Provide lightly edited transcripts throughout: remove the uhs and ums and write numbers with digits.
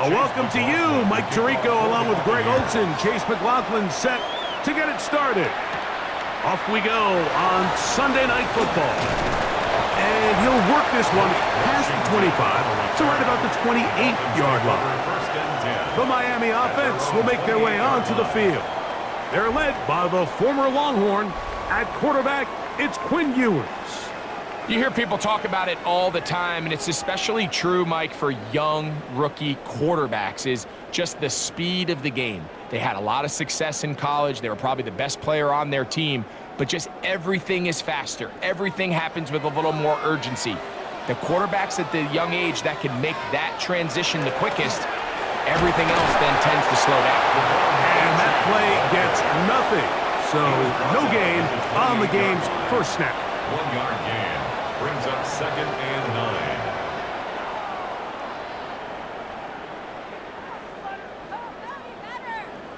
Welcome to you, Mike Tirico, along with Greg Olson. Chase McLaughlin set to get it started. Off we go on Sunday Night Football. And he'll work this one past the 25 to right about the 28-yard line. The Miami offense will make their way onto the field. They're led by the former Longhorn. At quarterback, it's Quinn Ewers. You hear people talk about it all the time, and it's especially true, Mike, for young rookie quarterbacks, is just the speed of the game. They had a lot of success in college. They were probably the best player on their team, but just everything is faster. Everything happens with a little more urgency. The quarterbacks at the young age that can make that transition the quickest, everything else then tends to slow down. And that play gets nothing. So no gain on the game's first snap. 1-yard gain. Brings up 2nd and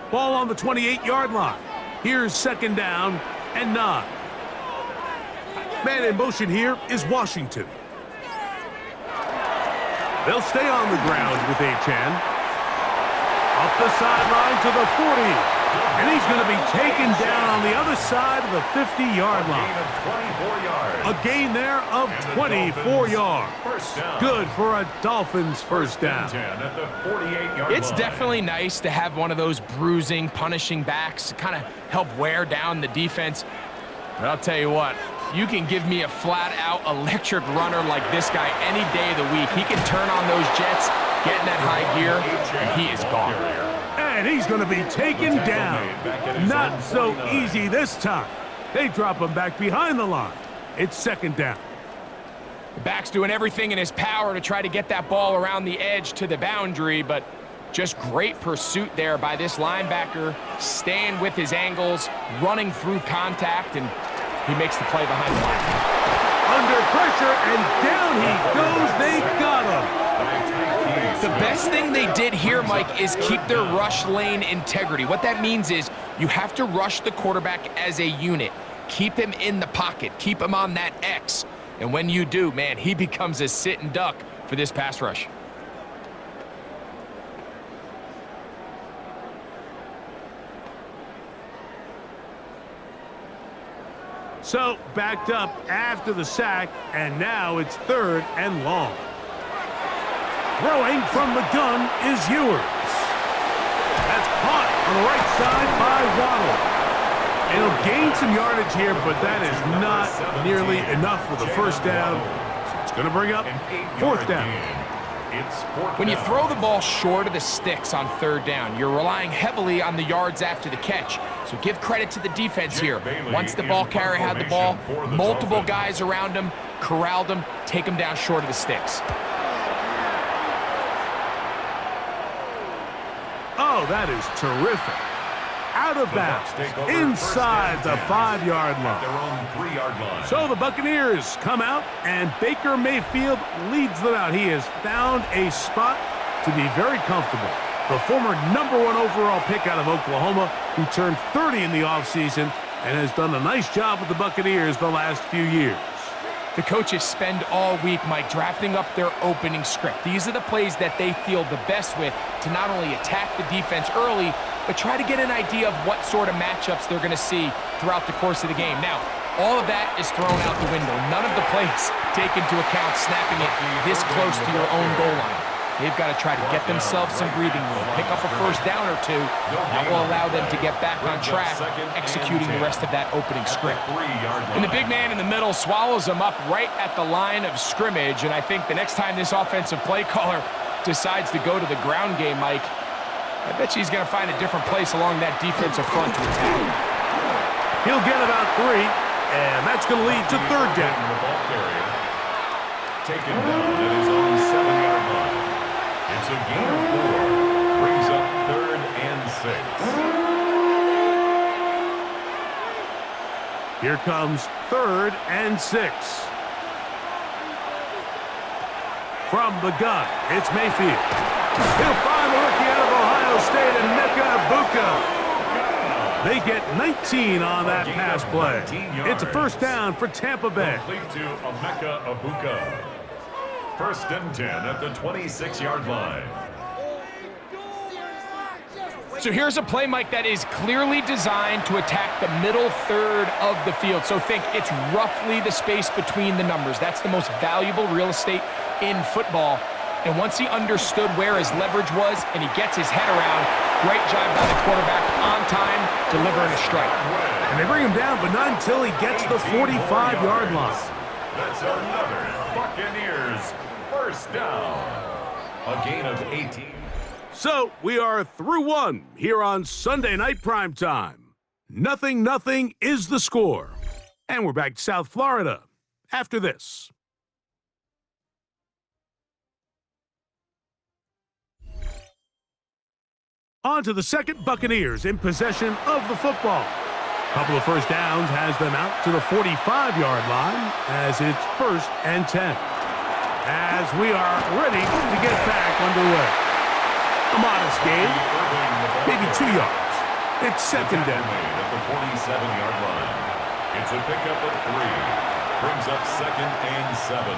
9. Ball on the 28-yard line. Here's 2nd down and 9. Man in motion here is Washington. They'll stay on the ground with Achane. Up the sideline to the 40. And he's going to be taken down on the other side of the 50-yard line. A gain there of 24 yards. Good for a Dolphins first down. It's definitely nice to have one of those bruising, punishing backs to kind of help wear down the defense. But I'll tell you what, you can give me a flat-out electric runner like this guy any day of the week. He can turn on those jets, get in that high gear, and he is gone. And he's going to be taken down. Not so easy this time. They drop him back behind the line. It's 2nd down. The back's doing everything in his power to try to get that ball around the edge to the boundary, but just great pursuit there by this linebacker, staying with his angles, running through contact, and he makes the play behind the line. Under pressure, and down he goes. They got him. The best thing they did here, Mike, is keep their rush lane integrity. What that means is you have to rush the quarterback as a unit. Keep him in the pocket. Keep him on that X. And when you do, man, he becomes a sitting duck for this pass rush. So, backed up after the sack, and now it's 3rd and long. Throwing from the gun is Ewers. That's caught on the right side by Waddle. It'll gain some yardage here, but that is not nearly enough for the first down. So it's going to bring up 4th down. When you throw the ball short of the sticks on 3rd down, you're relying heavily on the yards after the catch. So give credit to the defense here. Once the ball carrier had the ball, multiple guys around him, corralled him, take him down short of the sticks. Oh, that is terrific. Out of bounds, inside the 5-yard line. So the Buccaneers come out, and Baker Mayfield leads them out. He has found a spot to be very comfortable. The former #1 overall pick out of Oklahoma, who turned 30 in the offseason and has done a nice job with the Buccaneers the last few years. The coaches spend all week, Mike, drafting up their opening script. These are the plays that they feel the best with to not only attack the defense early, but try to get an idea of what sort of matchups they're going to see throughout the course of the game. Now, all of that is thrown out the window. None of the plays take into account snapping it this close to your own goal line. They've got to try to get themselves some breathing room, pick up a first down or two. That will allow them to get back on track, executing the rest of that opening script. And the big man in the middle swallows them up right at the line of scrimmage, and I think the next time this offensive play caller decides to go to the ground game, Mike, I bet you he's going to find a different place along that defensive front to attack. He'll get about 3, and that's going to lead to 3rd down. Taken down at his own 7-yard line. It's a gain of 4. Brings up 3rd and 6. Here comes 3rd and 6. From the gun, it's Mayfield. He'll find the rookie out of Ohio State, and Emeka Egbuka. They get 19 on that pass play. It's a first down for Tampa Bay. Complete to Emeka Egbuka. 1st and 10 at the 26-yard line. So here's a play, Mike, that is clearly designed to attack the middle third of the field. So think it's roughly the space between the numbers. That's the most valuable real estate in football. And once he understood where his leverage was and he gets his head around, great job by the quarterback on time, delivering a strike. And they bring him down, but not until he gets the 45-yard line. That's another Buccaneers first down. A gain of 18. So we are through one here on Sunday Night Primetime. 0-0 is the score. And we're back to South Florida after this. On to the second, Buccaneers in possession of the football. Couple of first downs has them out to the 45-yard line as it's 1st and 10. As we are ready to get back underway. A modest gain, maybe 2 yards. It's 2nd down. At the 47-yard line. It's a pickup of 3. Brings up 2nd and 7.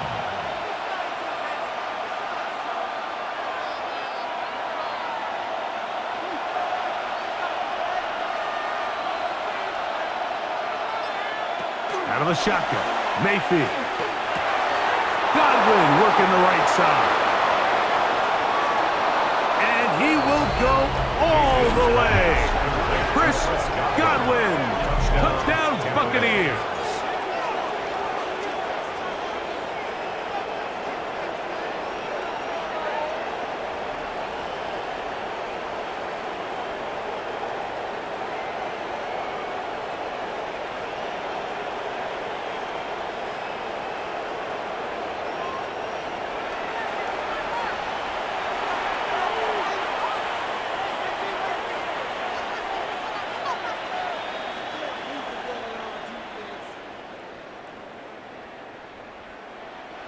Out of the shotgun, Mayfield. Godwin working the right side. And he will go all the way. Chris Godwin, touchdown Buccaneers.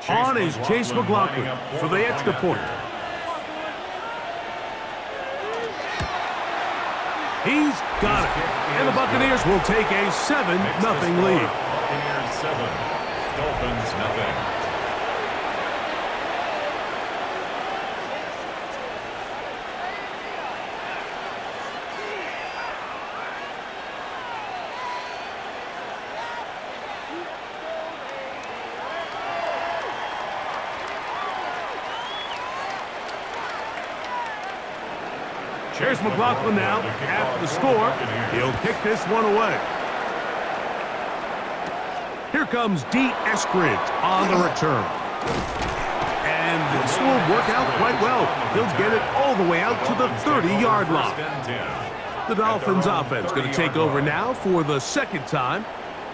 On is Chase McLaughlin for the extra point. He's got it. And the Buccaneers will take a 7-0 lead. Buccaneers 7, Dolphins nothing. Here's McLaughlin now. After the score, he'll kick this one away. Here comes D. Eskridge on the return. And this will work out quite well. He'll get it all the way out to the 30-yard line. The Dolphins offense going to take over now for the 2nd time.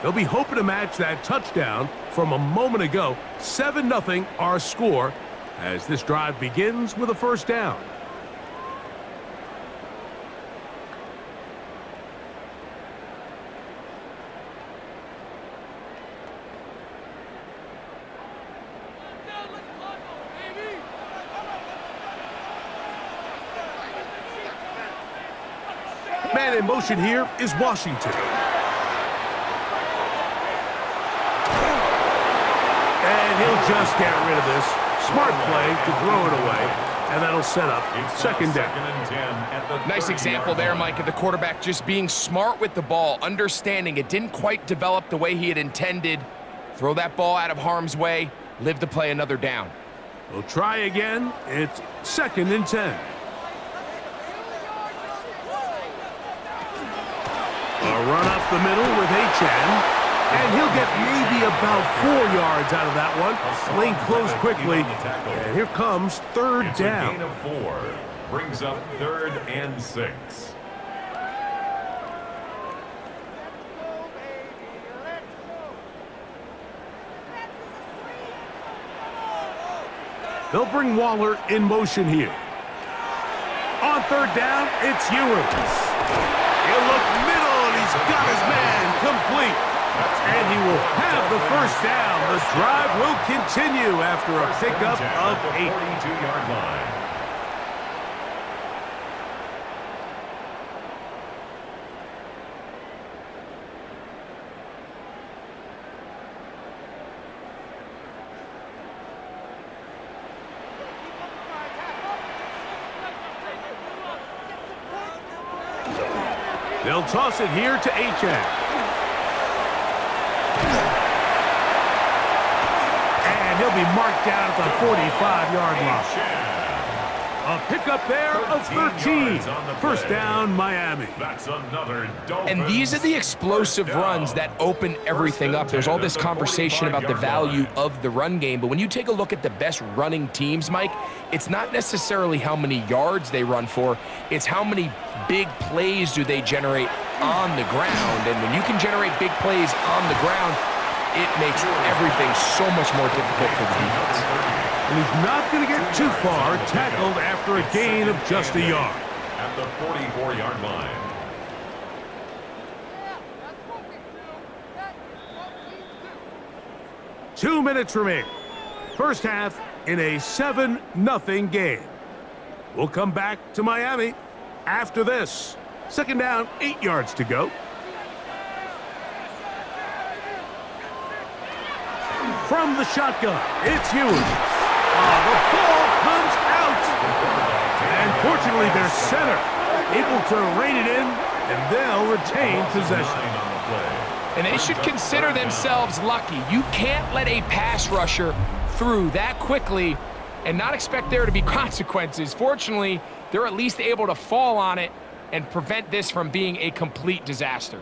They'll be hoping to match that touchdown from a moment ago. 7-0 our score as this drive begins with a 1st down. Man in motion here is Washington. And he'll just get rid of this. Smart play to throw it away. And that'll set up 2nd down. Nice example there, Mike, of the quarterback just being smart with the ball, understanding it didn't quite develop the way he had intended. Throw that ball out of harm's way, live to play another down. We'll try again. It's 2nd and 10. A run up the middle with Achane, and he'll get maybe about 4 yards out of that one. Lane closed quickly, and here comes 3rd down. A gain of 4 brings up 3rd and 6. They'll bring Waller in motion here. On 3rd down, it's Ewers. He'll look middle, and he's got his man complete. And he will have the 1st down. The drive will continue after a pickup of 8. 42-yard line. They'll toss it here to Achane. And he'll be marked down at the 45-yard line. A pickup there of 13. First down, Miami. That's another And these are the explosive runs that open everything up. There's all this conversation about the value of the run game, but when you take a look at the best running teams, Mike, it's not necessarily how many yards they run for, it's how many big plays do they generate on the ground. And when you can generate big plays on the ground, it makes everything so much more difficult for the defense. And he's not going to get too far, tackled after a gain of just a yard. At the 44-yard line. Two minutes remain. First half in a 7-0 game. We'll come back to Miami after this. Second down, 8 yards to go. From the shotgun, it's Ewers. The ball comes out. And fortunately, their center able to rein it in, and they'll retain possession. And they should consider themselves lucky. You can't let a pass rusher through that quickly and not expect there to be consequences. Fortunately, they're at least able to fall on it and prevent this from being a complete disaster.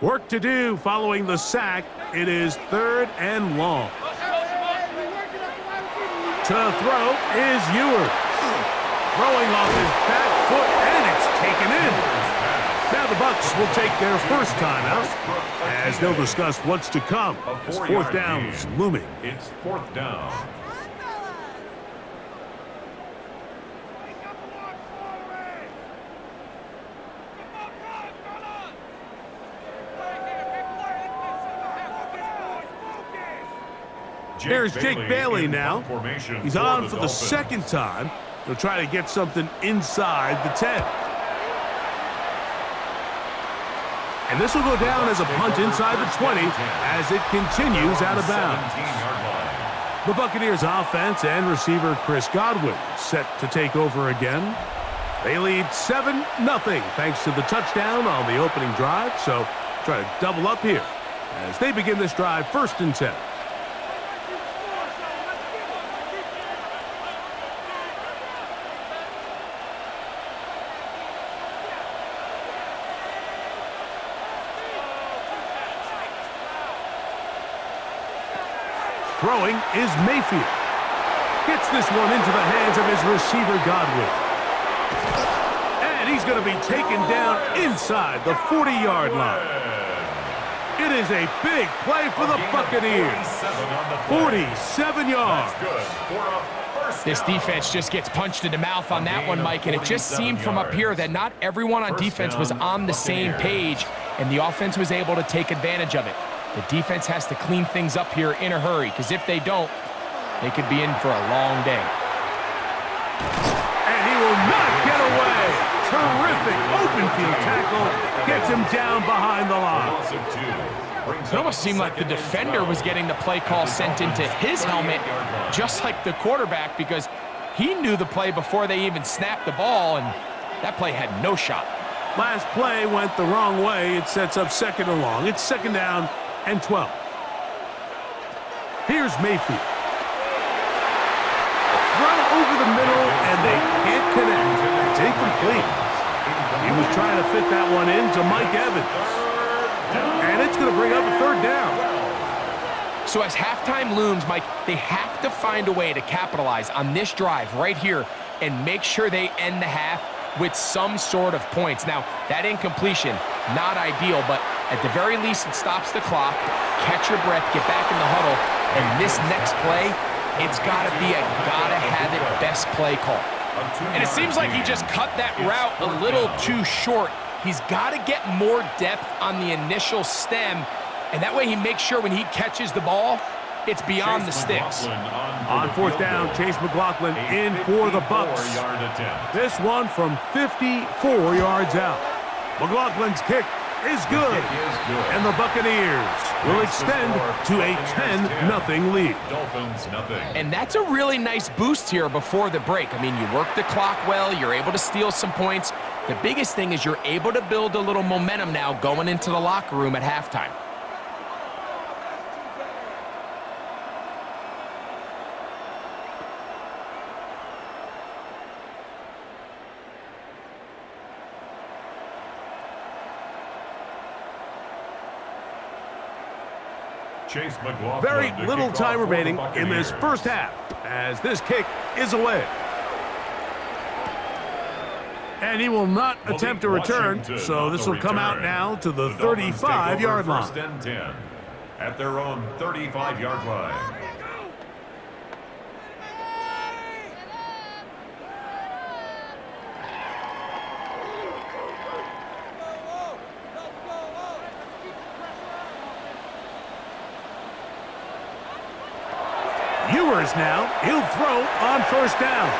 Work to do following the sack. It is 3rd and long. To throw is Ewers. Throwing off his back foot, and it's taken in. Now the Bucs will take their first timeout as they'll discuss what's to come as fourth down is looming. It's 4th down. Here's Jake Bailey now. He's on for the second time. He'll try to get something inside the 10. And this will go down as a punt inside the 20 as it continues out of bounds. The Buccaneers offense and receiver Chris Godwin set to take over again. They lead 7-0 thanks to the touchdown on the opening drive. So try to double up here as they begin this drive 1st and 10. Throwing is Mayfield. Gets this one into the hands of his receiver, Godwin. And he's going to be taken down inside the 40-yard line. It is a big play for the Buccaneers. 47 yards. This defense just gets punched in the mouth on that one, Mike, and it just seemed from up here that not everyone on defense was on the same page, and the offense was able to take advantage of it. The defense has to clean things up here in a hurry, because if they don't, they could be in for a long day. And he will not get away. Terrific open field tackle. Gets him down behind the line. It almost seemed like the defender was getting the play call sent into his helmet, just like the quarterback, because he knew the play before they even snapped the ball, and that play had no shot. Last play went the wrong way. It sets up 2nd and long. It's 2nd down and 12. Here's Mayfield. Throw over the middle, and they can't connect. It's incomplete. He was trying to fit that one into Mike Evans. And it's going to bring up a 3rd down. So as halftime looms, Mike, they have to find a way to capitalize on this drive right here and make sure they end the half with some sort of points. Now, that incompletion, not ideal, but at the very least, it stops the clock. Catch your breath, get back in the huddle, and this next play, it's got to be a gotta-have-it best play call. And it seems like he just cut that route a little too short. He's got to get more depth on the initial stem, and that way he makes sure when he catches the ball, it's beyond the sticks. On 4th down, Chase McLaughlin in for the Bucs. This one from 54 yards out. McLaughlin's kick is good. And the Buccaneers will extend to a 10-0 lead. Dolphins, nothing. And that's a really nice boost here before the break. I mean, you work the clock well, you're able to steal some points. The biggest thing is you're able to build a little momentum now going into the locker room at halftime. Chase McLaughlin Very to little kick time off for remaining the in this Buccaneers. first half as this kick is away. And he will not attempt to return, Washington so on this the will come out return. now to the Dolphins take 35-yard over line. First and 10 at their own 35-yard line. Ewers now, he'll throw on first down.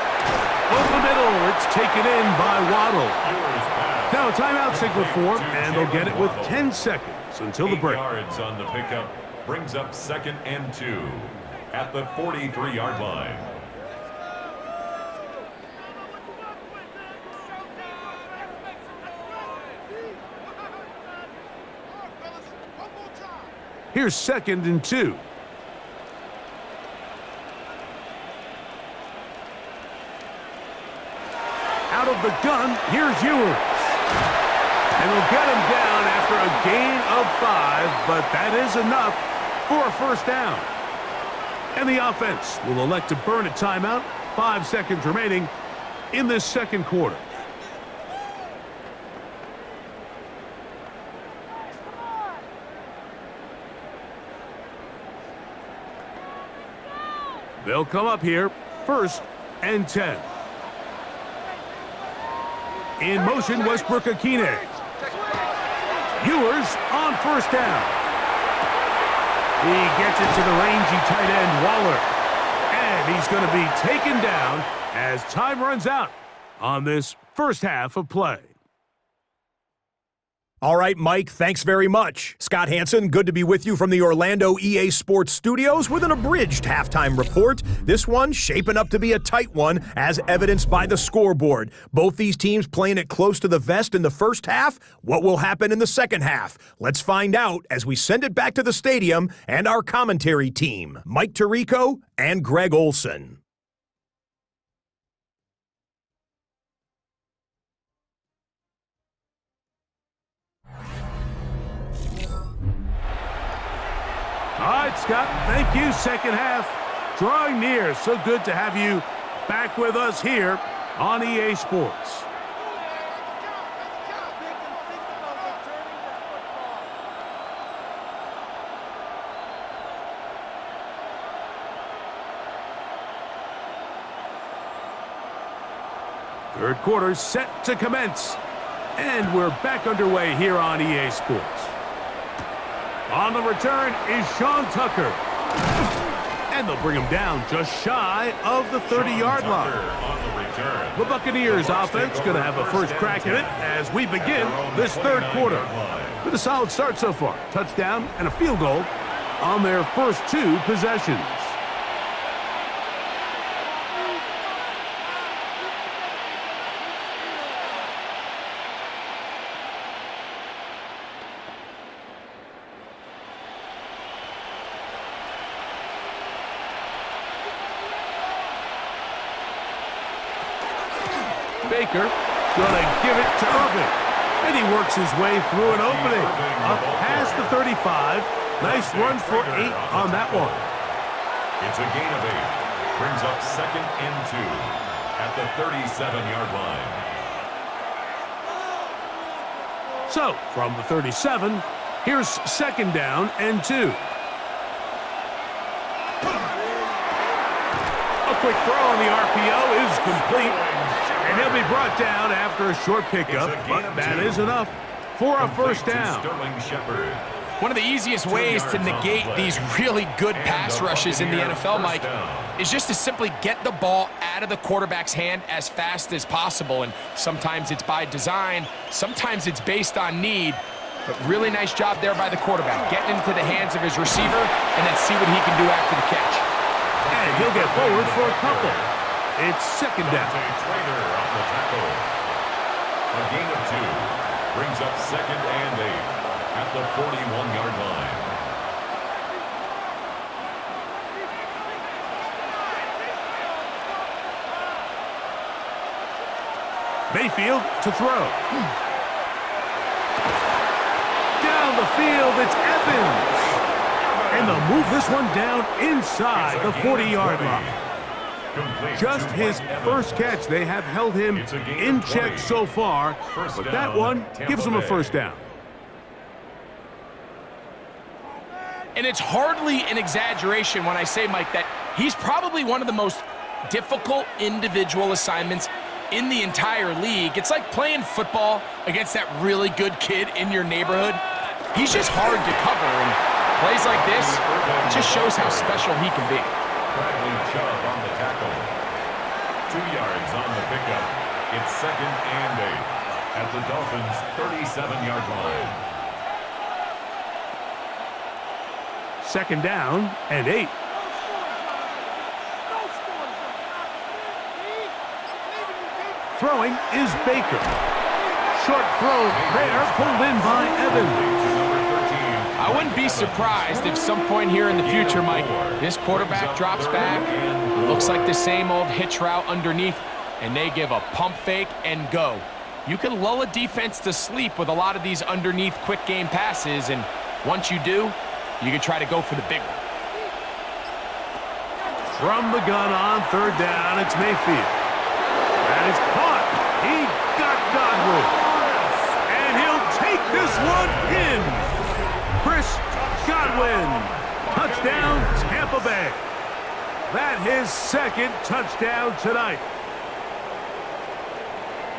Over the middle, it's taken in by Waddle. Now a timeout signal for him, and they'll get it with 10 seconds until the 8 break. yards on the pickup brings up 2nd and 2 at the 43-yard line. Here's 2nd and 2. Out of the gun, here's Ewers. And we'll get him down after a gain of 5, but that is enough for a first down. And the offense will elect to burn a timeout. 5 seconds remaining in this second quarter. They'll come up here, 1st and 10. In motion, Westbrook-Akine. Ewers on first down. He gets it to the rangy tight end, Waller. And he's going to be taken down as time runs out on this first half of play. All right, Mike, thanks very much. Scott Hansen, good to be with you from the Orlando EA Sports Studios with an abridged halftime report. This one shaping up to be a tight one, as evidenced by the scoreboard. Both these teams playing it close to the vest in the first half. What will happen in the second half? Let's find out as we send it back to the stadium and our commentary team, Mike Tirico and Greg Olson. All right, Scott, thank you. Second half drawing near. So good to have you back with us here on EA Sports. Third quarter set to commence. And we're back underway here on EA Sports. On the return is Sean Tucker. And they'll bring him down just shy of the 30-yard line. The Buccaneers offense going to have a first crack at it as we begin this third quarter. With a solid start so far. Touchdown and a field goal on their first 2 possessions. Baker gonna give it to Irving. And he works his way through an opening. Up past the 35. Nice run for 8 on that one. It's a gain of 8. Brings up 2nd and 2 at the 37-yard line. So, from the 37, here's 2nd down and 2. A quick throw on the RPO is complete. And he'll be brought down after a short pickup, but that is enough for a first down. One of the easiest ways to negate these really good pass rushes in the NFL, Mike, is just to simply get the ball out of the quarterback's hand as fast as possible. And sometimes it's by design, sometimes it's based on need. But really nice job there by the quarterback, getting into the hands of his receiver and then see what he can do after the catch. And he'll get forward for a couple. It's second down. Trader on the tackle. A gain of 2 brings up 2nd and 8 at the 41-yard line. Mayfield to throw. Down the field, it's Evans. And they'll move this one down inside the 40-yard line. Just his first catch. They have held him in check so far, but that one gives him a first down. And it's hardly an exaggeration when I say, Mike, that he's probably one of the most difficult individual assignments in the entire league. It's like playing football against that really good kid in your neighborhood. He's just hard to cover, and plays like this, it just shows how special he can be. Bradley Chubb on the tackle. 2 yards on the pickup. It's 2nd and 8 at the Dolphins' 37-yard line. Second down and 8. Throwing is Baker. Short throw there, pulled in by Evans. I wouldn't be surprised if some point here in the future, Mike, this quarterback drops back, looks like the same old hitch route underneath, and they give a pump fake and go. You can lull a defense to sleep with a lot of these underneath quick game passes, and once you do, you can try to go for the big one. From the gun on third down, it's Mayfield. That is caught. He got Godwin. And he'll take this one in. Chris Godwin. Touchdown, Tampa Bay. That his second touchdown tonight.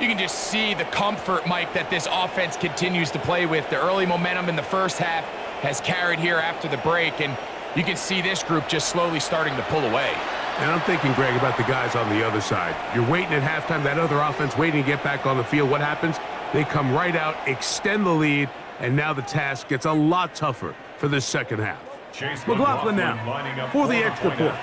You can just see the comfort, Mike, that this offense continues to play with. The early momentum in the first half has carried here after the break, and you can see this group just slowly starting to pull away. And I'm thinking, Greg, about the guys on the other side. You're waiting at halftime, that other offense waiting to get back on the field. What happens? They come right out, extend the lead, and now the task gets a lot tougher for this second half. McLaughlin now for the extra point.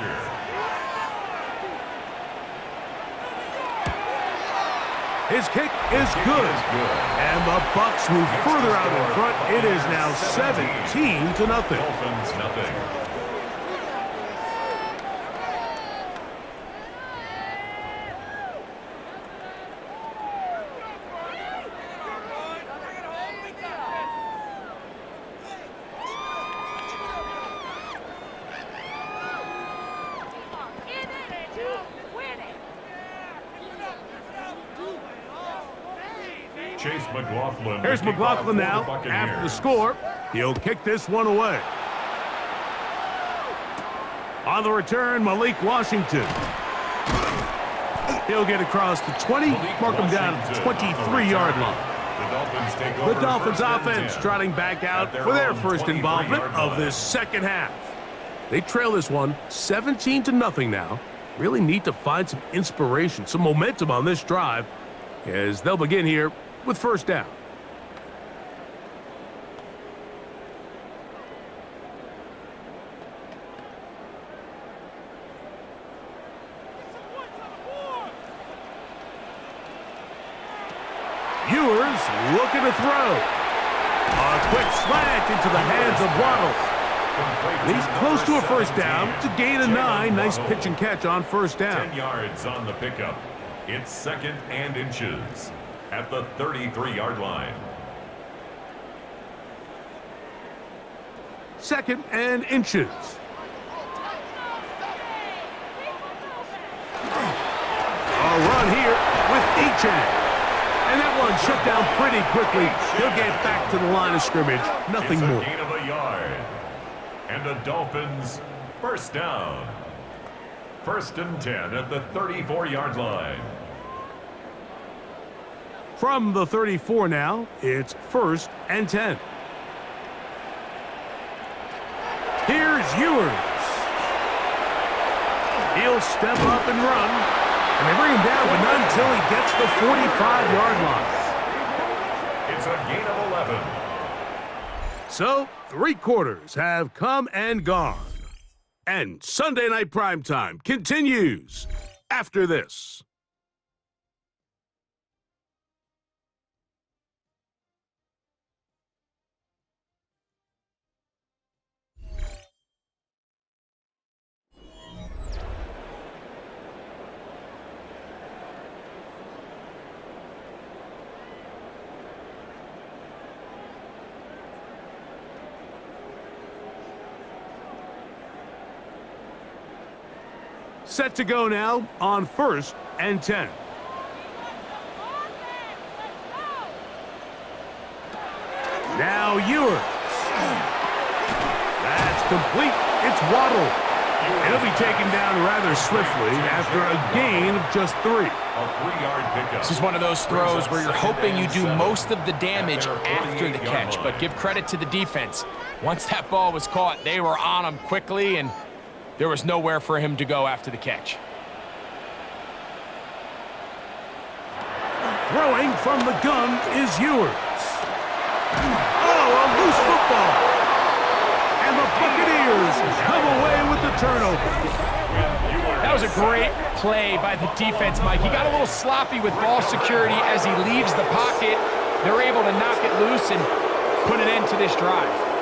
His kick is good. And the Bucs move further out in front. It is now 17-0. Dolphins nothing. Here's McLaughlin now. After the score, he'll kick this one away. On the return, Malik Washington. He'll get across the 20, mark him down at the 23-yard line. The Dolphins offense trotting back out for their first involvement of this second half. They trail this one 17-0 now. Really need to find some inspiration, some momentum on this drive as they'll begin here with first down. Ewers looking to throw. A quick slant into the hands of Waddle. He's close to a first down to gain a 9. Nice pitch and catch on first down. 10 yards on the pickup. It's 2nd and inches at the 33-yard line. 2nd and inches. A run here with Achane. And that one shut down pretty quickly. He'll get back to the line of scrimmage. Nothing more. Gain of a yard. And the Dolphins first down. 1st and 10 at the 34-yard line. From the 34 now, it's 1st and 10. Here's Ewers. He'll step up and run. And they bring him down, but not until he gets the 45-yard line. It's a gain of 11. So, 3 quarters have come and gone. And Sunday Night Primetime continues after this. Set to go now on 1st and 10. Now Ewers. That's complete. It's Waddle. It'll be taken down rather swiftly after a gain of just 3. A 3-yard pickup. This is one of those throws where you're hoping you do most of the damage after the catch, but give credit to the defense. Once that ball was caught, they were on him quickly, and there was nowhere for him to go after the catch. Throwing from the gun is Ewers. Oh, a loose football. And the Buccaneers come away with the turnover. That was a great play by the defense, Mike. He got a little sloppy with ball security as he leaves the pocket. They're able to knock it loose and put an end to this drive.